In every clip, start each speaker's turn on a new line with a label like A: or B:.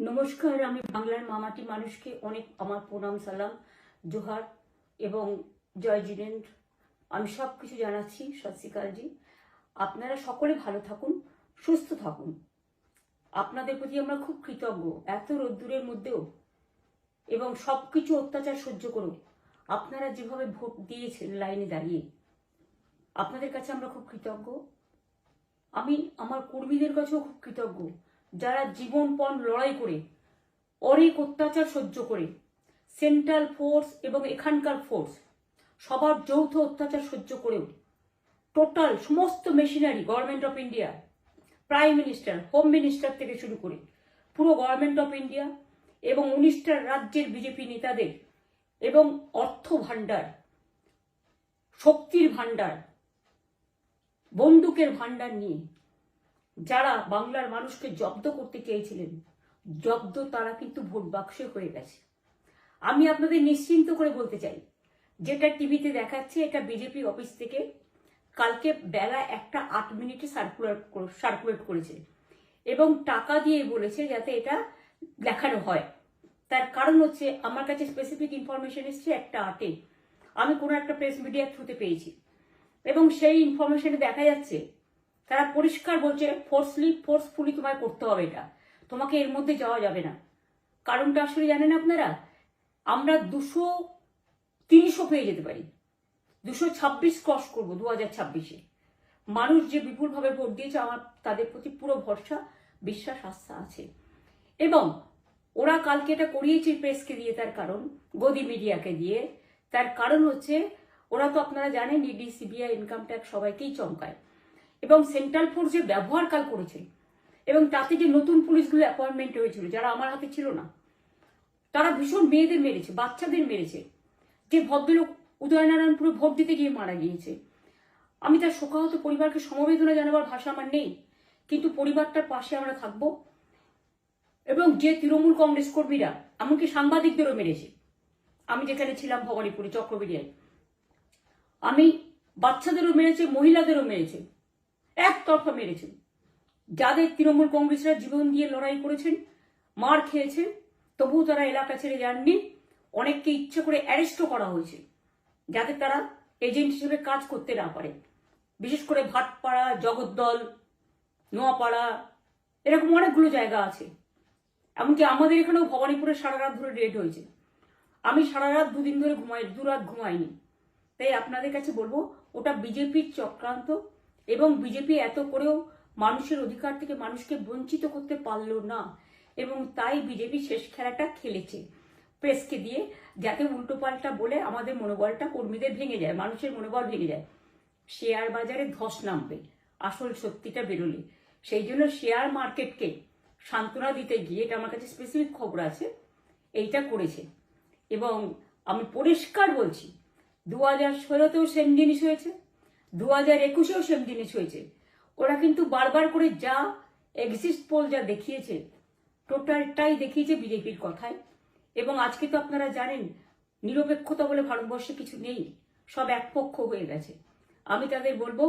A: নমস্কার, আমি বাংলার মামাটি মানুষকে অনেক আমার প্রণাম, সালাম, জোহার এবং জয় জিনেন্দ্র। আমি সব কিছু জানাচ্ছি। সত শ্রী আকাল জি। আপনারা সকলে ভালো থাকুন, সুস্থ থাকুন। আপনাদের প্রতি আমরা খুব কৃতজ্ঞ। এত রোদ্দুরের মধ্যেও এবং সব কিছু অত্যাচার সহ্য করুন আপনারা যেভাবে ভোট দিয়েছেন লাইনে দাঁড়িয়ে, আপনাদের কাছে আমরা খুব কৃতজ্ঞ। আমি আমার কর্মীদের কাছেও খুব কৃতজ্ঞ, যারা জীবনপণ লড়াই করে অনেক অত্যাচার সহ্য করে সেন্ট্রাল ফোর্স এবং এখানকার ফোর্স সবার যৌথ অত্যাচার সহ্য করেও টোটাল সমস্ত machinery government of India, prime minister, home minister থেকে শুরু করে পুরো গভর্নমেন্ট অফ ইন্ডিয়া এবং 19টা রাজ্যের বিজেপি নেতাদের এবং অর্থ ভাণ্ডার, শক্তির ভাণ্ডার, বন্দুকের ভাণ্ডার নিয়ে যারা বাংলার মানুষকে জব্দ করতে চেয়েছিলেন, জব্দ তারা কিন্তু ভোট বাক্সে হয়ে গেছে। আমি আপনাদের নিশ্চিন্ত করে বলতে চাই, যেটা টিভিতে দেখাচ্ছে এটা বিজেপি অফিস থেকে কালকে বেলা 1:08 সার্কুলেট করেছে এবং টাকা দিয়ে বলেছে যাতে এটা দেখানো হয়। তার কারণ হচ্ছে আমার কাছে স্পেসিফিক ইনফরমেশন এসছে 1:08 আমি কোনো একটা প্রেস মিডিয়ার থ্রুতে পেয়েছি এবং সেই ইনফরমেশনে দেখা যাচ্ছে তারা পরিষ্কার বলছে ফোর্সফুলি তোমায় করতে হবে, এটা তোমাকে এর মধ্যে যাওয়া যাবে না। কারণটা আসলে জানেন আপনারা, আমরা 200-300 পেয়ে যেতে পারি, 226 ক্রস করবো 2026-এ। মানুষ যে বিপুলভাবে ভোট দিয়েছে, আমার তাদের প্রতি পুরো ভরসা, বিশ্বাস, আস্থা আছে। এবং ওরা কালকে এটা করিয়েছে প্রেসকে দিয়ে, তার কারণ গদি মিডিয়াকে দিয়ে, তার কারণ হচ্ছে ওরা তো আপনারা জানেন ইডি, সিবিআই, ইনকাম ট্যাক্স সবাইকেই চমকায় এবং সেন্ট্রাল ফোর্স যে ব্যবহার কাল করেছে এবং তাতে যে নতুন পুলিশগুলো অ্যাপয়েন্টমেন্ট হয়েছিল যারা আমার হাতে ছিল না, তারা ভীষণ মেয়েদের মেরেছে, বাচ্চাদের মেরেছে। যে ভদ্রলোক উদয়নারায়ণপুরে ভোট দিতে গিয়ে মারা গিয়েছে, আমি তার শোকাহত পরিবারকে সমবেদনা জানাবার ভাষা আমার নেই, কিন্তু পরিবারটার পাশে আমরা থাকবো। এবং যে তৃণমূল কংগ্রেস কর্মীরা এমনকি সাংবাদিকদেরও মেরেছে, আমি যেখানে ছিলাম ভবানীপুরে চক্রবেড়িয়ায়, আমি বাচ্চাদেরও মেরেছে, মহিলাদেরও মেরেছে, একতরফা মেরেছে। যাদের তৃণমূল কংগ্রেসরা জীবন দিয়ে লড়াই করেছেন, মার খেয়েছেন, তবুও তারা এলাকা ছেড়ে যাননি। অনেককে ইচ্ছে করে অ্যারেস্টও করা হয়েছে যাতে তারা এজেন্ট হিসেবে কাজ করতে না পারে। বিশেষ করে ভাটপাড়া, জগদ্দল, নোয়াপাড়া, এরকম অনেকগুলো জায়গা আছে। এমনকি আমাদের এখানেও ভবানীপুরে সারা রাত ধরে রেড হয়েছে। আমি সারা রাত 2 দিন ধরে দুরাত ঘুমাইনি। তাই আপনাদের কাছে বলবো, ওটা বিজেপির চক্রান্ত এবং বিজেপি এত করেও মানুষের অধিকার থেকে মানুষকে বঞ্চিত করতে পারলো না এবং তাই বিজেপি শেষ খেলাটা খেলেছে প্রেসকে দিয়ে, যাতে উল্টোপাল্টা বলে আমাদের মনোবলটা কর্মীদের ভেঙে যায়, মানুষের মনোবল ভেঙে যায়। শেয়ার বাজারে ধস নামবে আসল সত্যিটা বেরোলে। সেই জন্য শেয়ার মার্কেটকে সান্ত্বনা দিতে গিয়ে, এটা আমার কাছে স্পেসিফিক খবর আছে, এইটা করেছে। এবং আমি পরিষ্কার বলছি, 2016-তেও সেম জিনিস হয়েছে, 2021-এও সেম জিনিস হয়েছে। ওরা কিন্তু বারবার করে যা এক্সিস্ট পোল যা দেখিয়েছে, টোটালটাই দেখিয়েছে বিজেপির কথায়। এবং আজকে তো আপনারা জানেন নিরপেক্ষতা বলে ভারতবর্ষে কিছু নেই, সব একপক্ষ হয়ে গেছে। আমি তাদের বলবো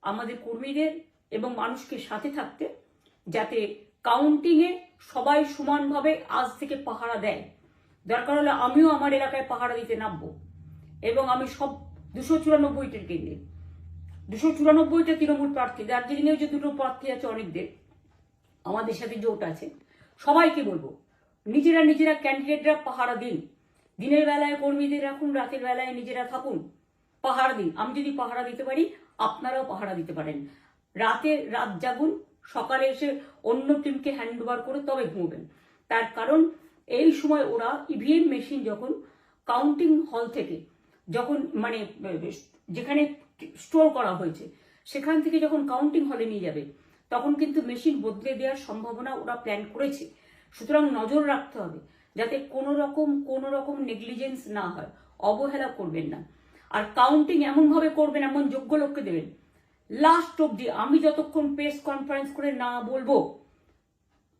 A: আমাদের কর্মীদের এবং মানুষকে সাথে থাকতে, যাতে কাউন্টিংয়ে সবাই সমানভাবে আজ থেকে পাহারা দেয়। দরকার হলে আমিও আমার এলাকায় পাহারা দিতে নামবো এবং আমি সব 294টা কেন্দ্রে, 294টা তৃণমূল প্রার্থী, দার্জিলিংয়েও যে 2টো প্রার্থী আছে অনেকদের, আমাদের সাথে জোট আছে, সবাইকে বলবো নিজেরা ক্যান্ডিডেটরা পাহারা দিন। দিনের বেলায় কর্মীদের রাখুন, রাতের বেলায় নিজেরা থাকুন, পাহারা দিন। আমি যদি পাহারা দিতে পারি, আপনারাও পাহারা দিতে পারেন। রাত জাগুন, সকালে এসে অন্য টিমকে হ্যান্ড ওভার করে তবে ঘুমবেন। তার কারণ এই সময় ওরা ইভিএম মেশিন যখন কাউন্টিং হল থেকে, যখন মানে যেখানে স্টোর করা হয়েছে সেখান থেকে যখন কাউন্টিং হলে নিয়ে যাবে, তখন কিন্তু মেশিন বদলে দেওয়ার সম্ভাবনা ওরা প্ল্যান করেছে। সুতরাং নজর রাখতে হবে যাতে কোনো রকম নেগলিজেন্স না হয়, অবহেলা করবেন না। আর কাউন্টিং এমনভাবে করবেন, এমন যোগ্য লোককে দেবেন লাস্ট অব্দি। আমি যতক্ষণ প্রেস কনফারেন্স করে না বলবো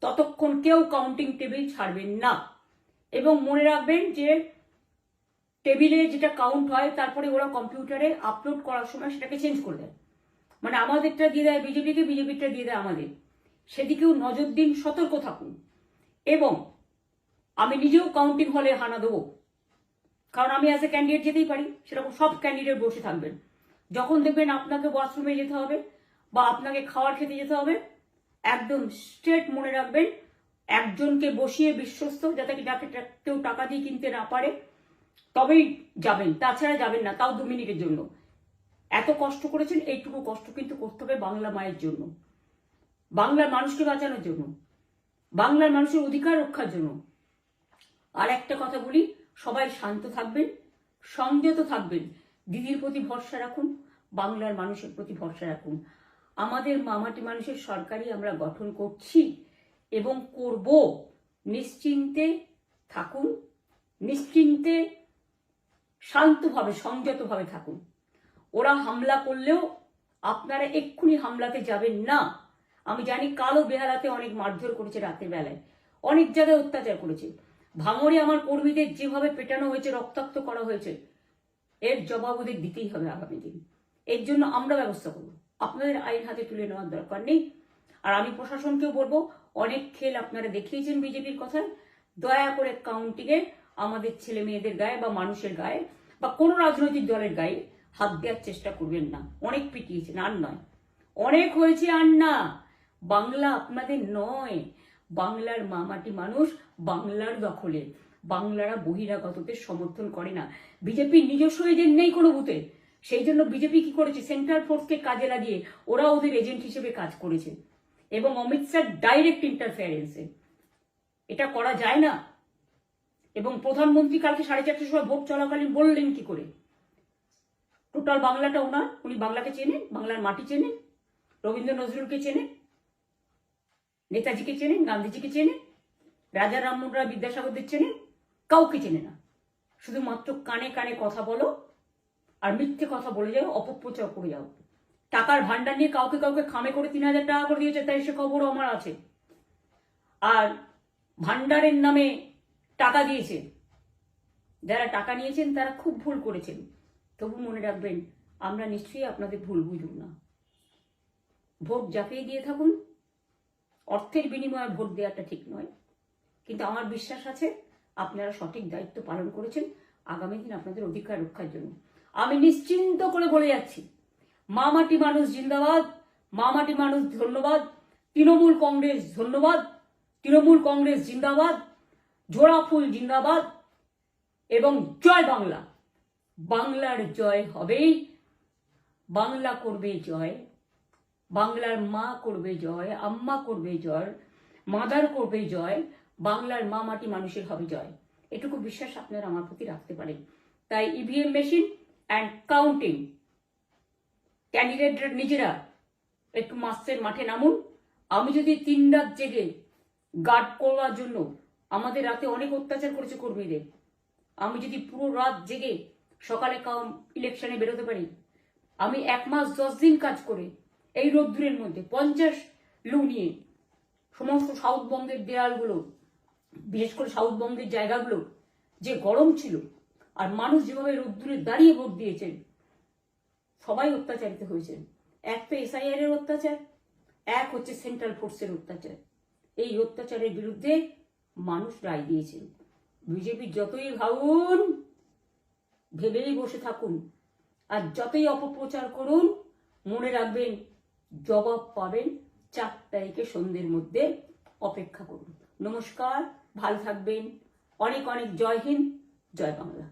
A: ততক্ষণ কেউ কাউন্টিং টেবিল ছাড়বেন না। এবং মনে রাখবেন যে টেবিলে যেটা কাউন্ট হয় তারপরে ওরা কম্পিউটারে আপলোড করার সময় সেটাকে চেঞ্জ করে দেয়, মানে আমাদেরটা দিয়ে দেয় বিজেপিকে, বিজেপিটা দিয়ে দেয় আমাদের। সেদিকেও নজর দিন, সতর্ক থাকুন। এবং আমি নিজেও কাউন্টিং হলে হানা দেবো, কারণ আমি অ্যাজ এ ক্যান্ডিডেট যেতেই পারি, সেরকম সব ক্যান্ডিডেট বসে থাকবেন। যখন দেখবেন আপনাকে ওয়াশরুমে যেতে হবে বা আপনাকে খাবার খেতে যেতে হবে, একদম স্ট্রেট মনে রাখবেন, একজনকে বসিয়ে বিশ্বস্ত, যাতে যাকে কেউ টাকা দিয়ে কিনতে না পারে, তবেই যাবেন, তাছাড়া যাবেন না, তাও 2 মিনিটের জন্য। এত কষ্ট করেছেন, এইটুকু কষ্ট কিন্তু করতে হবে বাংলা মায়ের জন্য, বাংলার মানুষকে বাঁচানোর জন্য, বাংলার মানুষের অধিকার রক্ষার জন্য। আর একটা কথা বলি, সবাই শান্ত থাকবেন, সংযত থাকবেন, দিদির প্রতি ভরসা রাখুন, বাংলার মানুষের প্রতি ভরসা রাখুন। আমাদের মামাটি মানুষের সরকারই আমরা গঠন করছি এবং করব। নিশ্চিন্তে থাকুন, নিশ্চিন্তে শান্তভাবে সংযতভাবে থাকুন। ওরা হামলা করলেও আপনারা এক্ষুনি হামলাতে যাবেন না। আমি জানি কালো বেহালাতে অনেক মারধর করেছে, রাতের বেলায় অনেক জায়গায় অত্যাচার করেছে। ভাঙড়ে আমার কর্মীদের যেভাবে পেটানো হয়েছে, রক্তাক্ত করা হয়েছে, এর জবাব ওদের দিতেই হবে আগামী দিন। এর জন্য আমরা ব্যবস্থা করব, আপনাদের আইন হাতে তুলে নেওয়ার দরকার নেই। আর আমি প্রশাসনকেও বলবো, অনেক খেল আপনারা দেখিয়েছেন বিজেপির কথায়, দয়া করে কাউন্টিংয়ে আমাদের ছেলে মেয়েদের গায়ে বা মানুষের গায়ে বা কোনো রাজনৈতিক দলের গায়ে হাত দেওয়ার চেষ্টা করবেন না। অনেক পিটিয়েছেন, আর নয়, অনেক হয়েছে, আর না। বাংলা আপনাদের নয়, বাংলার মামাটি মানুষ বাংলার দখলে। বাংলারা বহিরাগতদের সমর্থন করে না। বিজেপির নিজস্ব এজেন্ট নেই কোনো বুথে, সেই জন্য বিজেপি কি করেছে, সেন্ট্রাল ফোর্সকে কাজে লাগিয়ে ওরা ওদের এজেন্ট হিসেবে কাজ করেছে, এবং অমিত শাহ ডাইরেক্ট ইন্টারফেয়ারেন্সে। এটা করা যায় না। এবং প্রধানমন্ত্রী কালকে 4:30টার সময় ভোট চলাকালীন বললেন কি করে, টোটাল বাংলাটা ওনার, উনি বাংলাকে চেনেন, বাংলার মাটি চেনেন, রবীন্দ্র নজরুলকে চেনেন, নেতাজিকে চেনেন, গান্ধীজিকে চেনেন, রাজা রামমোহন রায়, বিদ্যাসাগরদের চেনেন, কাউকে চেনে না। শুধুমাত্র কানে কানে কথা বলো আর মিথ্যে কথা বলে যাও, অপপ্রচার করে যাও। টাকার ভান্ডার নিয়ে কাউকে কাউকে খামে করে 3,000 টাকা করে দিয়েছে, তাই সে খবরও আমার আছে। আর ভান্ডারের নামে টাকা দিয়েছে, যারা টাকা নিয়েছেন তারা খুব ভুল করেছেন। তবু মনে রাখবেন, আমরা নিশ্চয়ই আপনাদের ভুল বুঝব না। ভোট ঝাঁপিয়ে দিয়ে থাকুন, অর্থের বিনিময়ে ভোট দেওয়াটা ঠিক নয়, কিন্তু আমার বিশ্বাস আছে আপনারা সঠিক দায়িত্ব পালন করেছেন আগামী দিন আপনাদের অধিকার রক্ষার জন্য। আমি নিশ্চিন্ত করে বলে যাচ্ছি, মামাটি মানুষ জিন্দাবাদ, মামাটি মানুষ ধন্যবাদ, তৃণমূল কংগ্রেস ধন্যবাদ, তৃণমূল কংগ্রেস জিন্দাবাদ, ঝোড়াফুল জিন্দাবাদ, এবং জয় বাংলা। বাংলার জয় হবেই, বাংলা করবে জয়, বাংলার মা করবে জয়, আম্মা করবে জয়, মাদার করবে জয়, বাংলার মা মাটি মানুষের হবে জয়। এটুকু বিশ্বাস আপনারা আমার প্রতি রাখতে পারেন। তাই ইভিএম মেশিন অ্যান্ড কাউন্টিং, ক্যান্ডিডেটরা নিজেরা একটু মাঠে নামুন। আমি যদি 3 রাত জেগে গার্ড করার জন্য, আমাদের রাতে অনেক অত্যাচার করেছে কর্মীদের, আমি যদি পুরো রাত জেগে সকালে ইলেকশনে বেরোতে পারি, আমি 1 মাস 10 দিন কাজ করে এই রোদ্দুরের মধ্যে 50 লু নিয়ে সমস্ত সাউথবঙ্গের দেয়ালগুলো, বিশেষ করে সাউথবঙ্গের জায়গাগুলো যে গরম ছিল, আর মানুষ যেভাবে রোদ্দুরে দাঁড়িয়ে ভোট দিয়েছেন, সবাই অত্যাচারিত হয়েছেন। এক তো এসআইআর এর অত্যাচার, এক হচ্ছে সেন্ট্রাল ফোর্সের অত্যাচার। এই অত্যাচারের বিরুদ্ধে মানুষ রায় দিয়েছেন। বিজেপি যতই ভাবুন, ভেবেই বসে থাকুন, আর যতই অপপ্রচার করুন, মনে রাখবেন জবাব পাবেন 4 তারিখে সন্ধ্যের মধ্যে। অপেক্ষা করুন। নমস্কার, ভালো থাকবেন। অনেক অনেক জয় হিন্দ, জয় বাংলা।